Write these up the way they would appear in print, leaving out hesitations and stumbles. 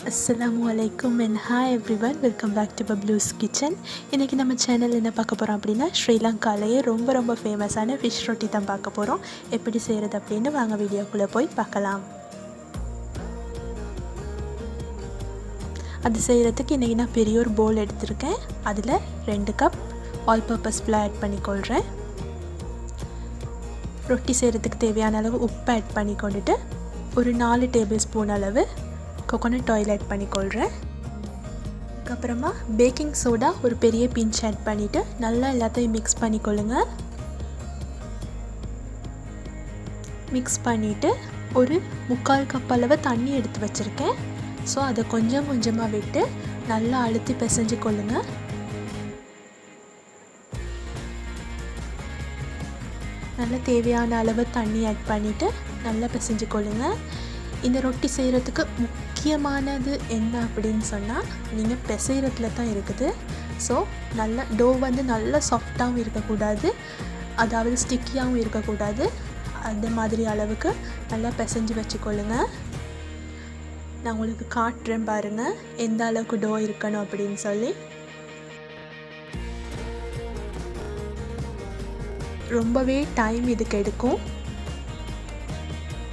Assalamualaikum and hi everyone, welcome back to Bablu's Kitchen. இன்றைக்கி நம்ம channel என்ன பார்க்க போகிறோம் அப்படின்னா ஸ்ரீலங்காலேயே ரொம்ப ஃபேமஸான ஃபிஷ் ரொட்டி தான் பார்க்க போகிறோம். எப்படி செய்கிறது அப்படின்னு வாங்க வீடியோக்குள்ளே போய் பார்க்கலாம். அது செய்கிறதுக்கு இன்றைக்கி நான் பெரிய ஒரு பவுல் எடுத்திருக்கேன். அதில் 2 cup all purpose flour add பண்ணிக்கொள்கிறேன். ரொட்டி செய்கிறதுக்கு தேவையான அளவு உப்பு ஆட் பண்ணிக்கொண்டுட்டு ஒரு 4 டேபிள் ஸ்பூன் அளவு கோகோனட் ஆயில் ஆட் பண்ணிக்கொள்கிறேன். அதுக்கப்புறமா பேக்கிங் சோடா ஒரு பெரிய பிஞ்ச் ஆட் பண்ணிவிட்டு நல்லா எல்லாத்தையும் மிக்ஸ் பண்ணிக்கொள்ளுங்க. மிக்ஸ் பண்ணிவிட்டு ஒரு 3/4 கப் அளவு தண்ணி எடுத்து வச்சுருக்கேன். ஸோ அதை கொஞ்சமாக விட்டு நல்லா அழுத்தி பிசைஞ்சு கொள்ளுங்க. நல்லா தேவையான அளவு தண்ணி ஆட் பண்ணிவிட்டு நல்லா பிசைஞ்சு கொள்ளுங்க. இந்த ரொட்டி செய்கிறதுக்கு முக்கியமானது என்ன அப்படின்னு சொன்னால் நீங்கள் பிசைகிறதுல தான் இருக்குது. ஸோ நல்லா டோ வந்து நல்லா சாஃப்டாகவும் இருக்கக்கூடாது, அதாவது ஸ்டிக்கியாகவும் இருக்கக்கூடாது. அந்த மாதிரி அளவுக்கு நல்லா பிசைஞ்சு வச்சுக்கொள்ளுங்க. நான் உங்களுக்கு காட்டுறேன் பாருங்கள் எந்த அளவுக்கு டோ இருக்கணும் அப்படின்னு சொல்லி. ரொம்பவே டைம் இதுக்கு எடுக்கும்.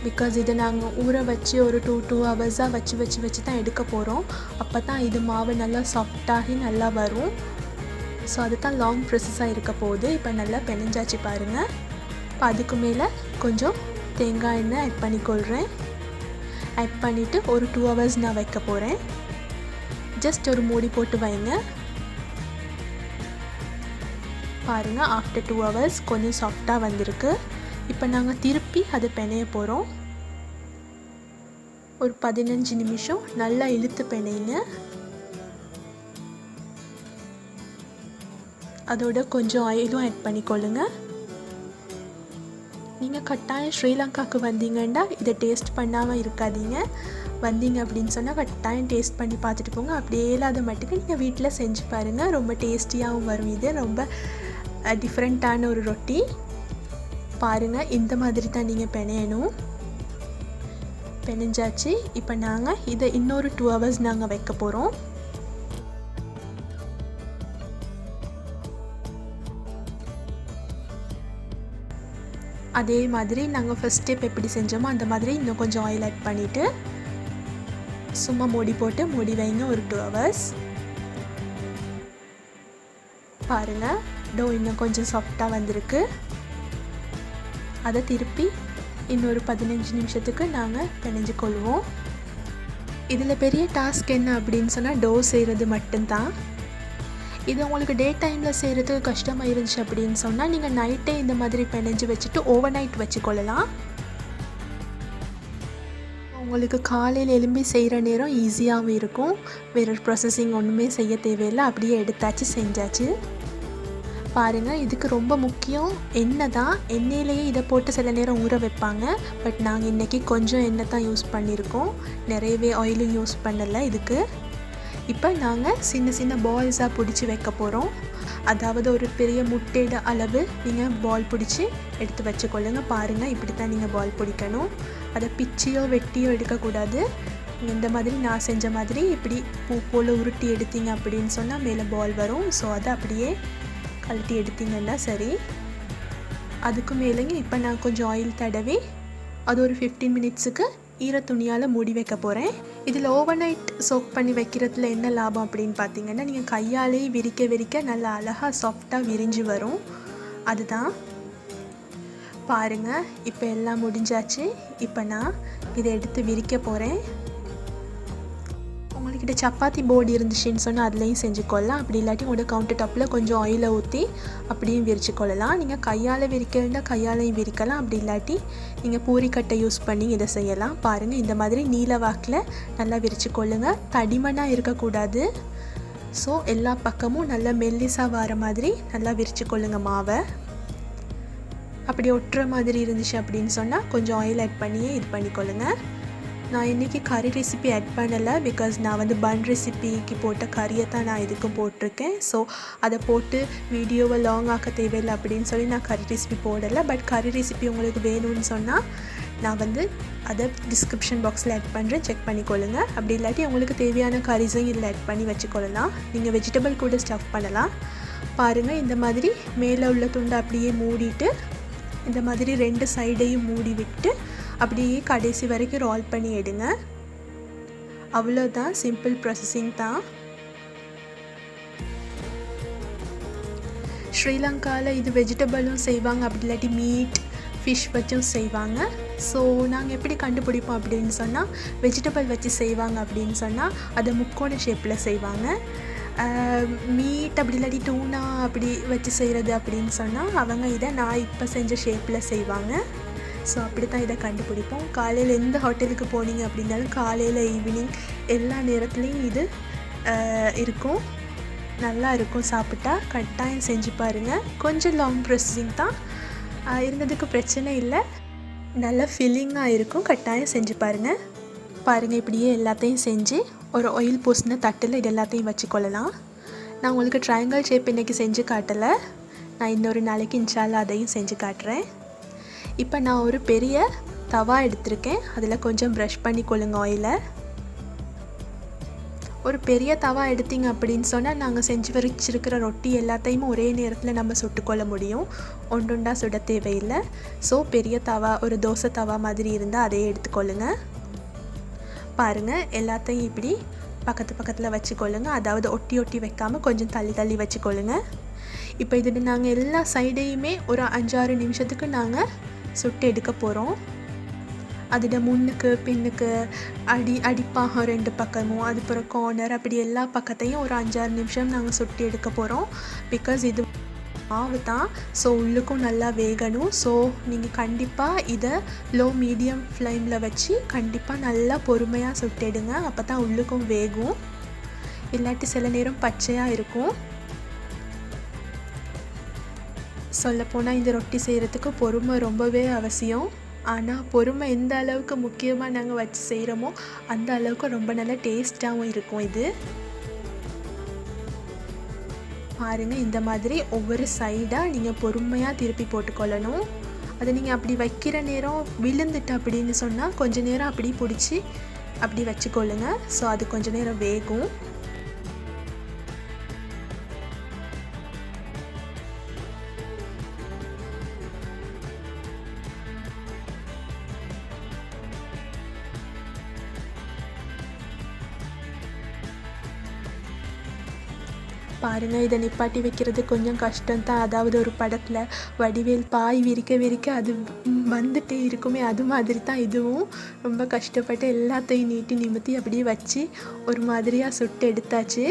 பிகாஸ் இதை நாங்கள் ஊற வச்சு ஒரு 2 ஹவர்ஸாக வச்சு தான் எடுக்க போகிறோம். அப்போ தான் இது மாவு நல்லா சாஃப்டாகி நல்லா வரும். ஸோ அது தான் லாங் ப்ராசஸாக இருக்க போகுது. இப்போ நல்லா பெனஞ்சாச்சு பாருங்கள். இப்போ அதுக்கு மேலே கொஞ்சம் தேங்காய் எண்ணெய் ஆட் பண்ணிக்கொள்கிறேன். ஆட் பண்ணிவிட்டு ஒரு 2 ஹவர்ஸ் நான் வைக்க போகிறேன். ஜஸ்ட் ஒரு மூடி போட்டு வைங்க. பாருங்கள், ஆஃப்டர் 2 ஹவர்ஸ் கொஞ்சம் சாஃப்டாக வந்திருக்கு. இப்போ நாங்கள் திருப்பி அதை பிணைய போகிறோம். ஒரு 15 நிமிஷம் நல்லா இழுத்து பிணைங்க. அதோட கொஞ்சம் ஆயிலும் ஆட் பண்ணிக்கொள்ளுங்க. நீங்கள் கட்டாயம் ஸ்ரீலங்காவுக்கு வந்தீங்கன்னா இதை டேஸ்ட் பண்ணாமல் இருக்காதீங்க. வந்தீங்க அப்படின்னு சொன்னால் கட்டாயம் டேஸ்ட் பண்ணி பார்த்துட்டு போங்க. அப்படியே இல்லாத மட்டுக்கு நீங்கள் வீட்டில் செஞ்சு பாருங்கள். ரொம்ப டேஸ்டியாகவும் வரும். இது ரொம்ப டிஃப்ரெண்ட்டான ஒரு ரொட்டி. பாருங்கள், இந்த மாதிரி தான் நீங்கள் பிணையணும். பிணைஞ்சாச்சு. இப்போ நாங்கள் இதை இன்னொரு 2 ஹவர்ஸ் நாங்கள் வைக்க போகிறோம். அதே மாதிரி நாங்கள் ஃபஸ்ட் ஸ்டெப் எப்படி செஞ்சோமோ அந்த மாதிரி இன்னும் கொஞ்சம் ஆயில் ஆட் பண்ணிவிட்டு சும்மா மூடி போட்டு மூடி வைங்க ஒரு 2 ஹவர்ஸ். பாருங்கள், டோ இன்னும் கொஞ்சம் சாஃப்டாக வந்திருக்கு. அதை திருப்பி இன்னொரு 15 நிமிஷத்துக்கு நாங்கள் பிணைஞ்சு கொள்வோம். இதில் பெரிய டாஸ்க் என்ன அப்படின்னு சொன்னால் டோ செய்கிறது மட்டும்தான். இது உங்களுக்கு டே டைமில் செய்கிறதுக்கு கஷ்டமாக இருந்துச்சு அப்படின்னு சொன்னால் நீங்கள் நைட்டே இந்த மாதிரி பிணைஞ்சு வச்சுட்டு ஓவர் நைட் வச்சுக்கொள்ளலாம். உங்களுக்கு காலையில் எழும்பி செய்கிற நேரம் ஈஸியாகவும் இருக்கும். வேறு ப்ராசஸிங் ஒன்றுமே செய்ய தேவையில்லை. அப்படியே எடுத்தாச்சு, செஞ்சாச்சு. பாருங்கள், இதுக்கு ரொம்ப முக்கியம் எண்ணெய் தான். எண்ணெயிலேயே இதை போட்டு சில நேரம் ஊற வைப்பாங்க. பட் நாங்கள் இன்றைக்கி கொஞ்சம் எண்ணெய் தான் யூஸ் பண்ணியிருக்கோம். நிறையவே ஆயிலும் யூஸ் பண்ணலை இதுக்கு. இப்போ நாங்கள் சின்ன பால்ஸாக பிடிச்சி வைக்க போகிறோம். அதாவது ஒரு பெரிய முட்டையோட அளவு நீங்கள் பால் பிடிச்சி எடுத்து வச்சுக்கொள்ளுங்க. பாருங்கள், இப்படி தான் நீங்கள் பால் பிடிக்கணும். அதை பிச்சியோ வெட்டியோ எடுக்கக்கூடாது. இந்த மாதிரி நான் செஞ்ச மாதிரி இப்படி பூ போல் உருட்டி எடுத்தீங்க அப்படின்னு சொன்னால் மேலே பால் வரும். ஸோ அதை அப்படியே கழட்டி எடுத்திங்கன்னா சரி. அதுக்கு மேலேங்க இப்போ நான் கொஞ்சம் ஆயில் தடவி அது ஒரு 15 மினிட்ஸுக்கு ஈர துணியால் மூடி வைக்க போகிறேன். இதில் ஓவர் நைட் சோக் பண்ணி வைக்கிறதுல என்ன லாபம் அப்படின்னு பார்த்தீங்கன்னா நீங்கள் கையாலேயே விரிக்க நல்லா அழகாக சாஃப்டாக விரிஞ்சு வரும். அதுதான். பாருங்கள், இப்போ எல்லாம் முடிஞ்சாச்சு. இப்போ நான் இதை எடுத்து விரிக்க போகிறேன். உங்கள்கிட்ட சப்பாத்தி போர்டு இருந்துச்சுன்னு சொன்னால் அதுலேயும் செஞ்சுக்கொள்ளலாம். அப்படி இல்லாட்டி உங்களோட கவுண்டர் டாப்பில் கொஞ்சம் ஆயிலை ஊற்றி அப்படியும் விரிச்சுக்கொள்ளலாம். நீங்கள் கையால் விரிக்கிறதா கையாலையும் விரிக்கலாம். அப்படி இல்லாட்டி நீங்கள் பூரிக்கட்டை யூஸ் பண்ணி இதை செய்யலாம். பாருங்கள், இந்த மாதிரி நீல வாக்கில் நல்லா விரிச்சுக்கொள்ளுங்க. தடிமனாக இருக்கக்கூடாது. ஸோ எல்லா பக்கமும் நல்லா மெல்லிசாக வர மாதிரி நல்லா விரிச்சுக்கொள்ளுங்க மாவை. அப்படி ஒட்டுற மாதிரி இருந்துச்சு அப்படின்னு சொன்னால் கொஞ்சம் ஆயில் ஆட் பண்ணியே இது பண்ணிக்கொள்ளுங்க. நான் இன்றைக்கி கறி ரெசிபி ஆட் பண்ணலை. பிகாஸ் நான் வந்து பன் ரெசிபிக்கு போட்ட கறியை தான் நான் இதுக்கும் போட்டிருக்கேன். ஸோ அதை போட்டு வீடியோவை லாங் ஆக்க தேவையில்லை அப்படின்னு சொல்லி நான் கறி ரெசிபி போடலை. பட் கறி ரெசிபி உங்களுக்கு வேணும்னு சொன்னால் நான் வந்து அதை டிஸ்கிரிப்ஷன் பாக்ஸில் ஆட் பண்ணுறேன், செக் பண்ணிக்கொள்ளுங்க. அப்படி இல்லாட்டி உங்களுக்கு தேவையான கரிஸையும் இதில் ஆட் பண்ணி வச்சுக்கொள்ளலாம். நீங்கள் வெஜிடபிள் கூட ஸ்டஃப் பண்ணலாம். பாருங்கள், இந்த மாதிரி மேலே உள்ள துண்டை அப்படியே மூடிட்டு இந்த மாதிரி 2 சைடையும் மூடி விட்டு அப்படியே கடைசி வரைக்கும் ரோல் பண்ணி எடுங்க. அவ்வளோதான், சிம்பிள் ப்ராசஸிங் தான். ஸ்ரீலங்காவில் இது வெஜிடபிளும் செய்வாங்க, அப்படி இல்லாட்டி மீட் ஃபிஷ் வச்சும் செய்வாங்க. ஸோ நாங்கள் எப்படி கண்டுபிடிப்போம் அப்படின்னு சொன்னால், வெஜிடபிள் வச்சு செய்வாங்க அப்படின்னு சொன்னால் அதை முக்கோண ஷேப்பில் செய்வாங்க. மீட் அப்படி இல்லாட்டி டூனா அப்படி வச்சு செய்கிறது அப்படின்னு சொன்னால் அவங்க இதை நான் இப்போ செஞ்ச ஷேப்பில் செய்வாங்க. ஸோ அப்படி தான் இதை கண்டுபிடிப்போம். காலையில் எந்த ஹோட்டலுக்கு போனீங்க அப்படின்னாலும் காலையில் ஈவினிங் எல்லா நேரத்துலேயும் இது இருக்கும். நல்லா இருக்கும், சாப்பிட்டா கட்டாயம் செஞ்சு பாருங்கள். கொஞ்சம் லாங் ப்ராசஸிங் தான், இருந்ததுக்கு பிரச்சனை இல்லை, நல்லா ஃபில்லிங்காக இருக்கும். கட்டாயம் செஞ்சு பாருங்கள். இப்படியே எல்லாத்தையும் செஞ்சு ஒரு ஆயில் பூசின தட்டில் இது எல்லாத்தையும் வச்சுக்கொள்ளலாம். நான் உங்களுக்கு ட்ரையாங்கிள் ஷேப் இன்றைக்கி செஞ்சு காட்டலை, நான் இன்னொரு நாளைக்கு இன்ஷால்லா அதையும் செஞ்சு காட்டுறேன். இப்போ நான் ஒரு பெரிய தவா எடுத்திருக்கேன், அதில் கொஞ்சம் ப்ரஷ் பண்ணிக்கொள்ளுங்க ஆயிலை. ஒரு பெரிய தவா எடுத்திங்க அப்படின்னு சொன்னால் நாங்கள் செஞ்சு வச்சிருக்கிற ரொட்டி எல்லாத்தையும் ஒரே நேரத்தில் நம்ம சுட்டுக்கொள்ள முடியும், ஒன்றொண்டா சுட தேவையில்லை. ஸோ பெரிய தவா, ஒரு தோசை தவா மாதிரி இருந்தால் அதையே எடுத்துக்கொள்ளுங்க. பாருங்கள், எல்லாத்தையும் இப்படி பக்கத்தில் வச்சுக்கொள்ளுங்க. அதாவது ஒட்டி வைக்காமல் கொஞ்சம் தள்ளி வச்சுக்கொள்ளுங்க. இப்போ இதில் நாங்கள் எல்லா சைடையுமே ஒரு 5-6 நிமிஷத்துக்கு நாங்கள் சுட்டு எடுக்க போகிறோம். அதில் முன்னுக்கு பின்னுக்கு அடிப்பாக 2 பக்கமும், அதுக்கப்புறம் கார்னர், அப்படி எல்லா பக்கத்தையும் ஒரு 5-6 நிமிஷம் நாங்கள் சுட்டு எடுக்க போகிறோம். பிகாஸ் இது மாவு தான், ஸோ உள்ளுக்கும் நல்லா வேகணும். ஸோ நீங்கள் கண்டிப்பாக இதை லோ மீடியம் ஃப்ளேமில் வச்சு கண்டிப்பாக நல்லா பொறுமையாக சுட்டெடுங்க. அப்போ தான் உள்ளுக்கும் வேகும், இல்லாட்டி சில நேரம் பச்சையாக இருக்கும். சொல்லப்போனால் இந்த ரொட்டி செய்கிறதுக்கு பொறுமை ரொம்பவே அவசியம். ஆனால் பொறுமை எந்த அளவுக்கு முக்கியமாக நாங்கள் வச்சு செய்கிறோமோ அந்த அளவுக்கு ரொம்ப நல்லா டேஸ்ட்டாகவும் இருக்கும். இது பாருங்கள், இந்த மாதிரி ஒவ்வொரு சைடாக நீங்கள் பொறுமையாக திருப்பி போட்டுக்கொள்ளணும். அதை நீங்கள் அப்படி வைக்கிற நேரம் விழுந்துட்டு அப்படின்னு சொன்னால் கொஞ்சம் நேரம் அப்படி பிடிச்சி அப்படி வச்சுக்கொள்ளுங்க. ஸோ அது கொஞ்சம் நேரம் வேகும். பாருங்கள், இதை நிப்பாட்டி வைக்கிறது கொஞ்சம் கஷ்டம்தான். அதாவது ஒரு படத்தில் வடிவேல் பாய் விரிக்க அது வந்துட்டே இருக்குமே, அது மாதிரி தான் இதுவும். ரொம்ப கஷ்டப்பட்டு எல்லாத்தையும் நீட்டி நிமித்தி அப்படியே வச்சு ஒரு மாதிரியாக சுட்டு எடுத்தாச்சு.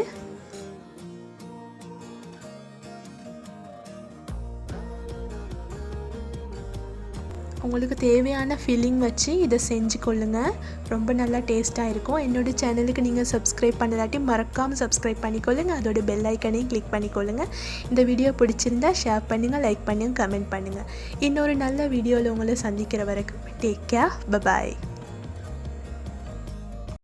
உங்களுக்கு தேவையான ஃபில்லிங் வச்சு இதை செஞ்சு கொள்ளுங்கள், ரொம்ப நல்லா டேஸ்ட்டாக இருக்கும். என்னோடய சேனலுக்கு நீங்கள் சப்ஸ்கிரைப் பண்ணலாட்டி மறக்காமல் சப்ஸ்கிரைப் பண்ணிக்கொள்ளுங்க, அதோட பெல் ஐக்கனையும் கிளிக் பண்ணிக்கொள்ளுங்கள். இந்த வீடியோ பிடிச்சிருந்தா ஷேர் பண்ணுங்கள், லைக் பண்ணுங்கள், கமெண்ட் பண்ணுங்கள். இன்னொரு நல்ல வீடியோவில் உங்களை சந்திக்கிற வரைக்கும் டேக் கேர், பை.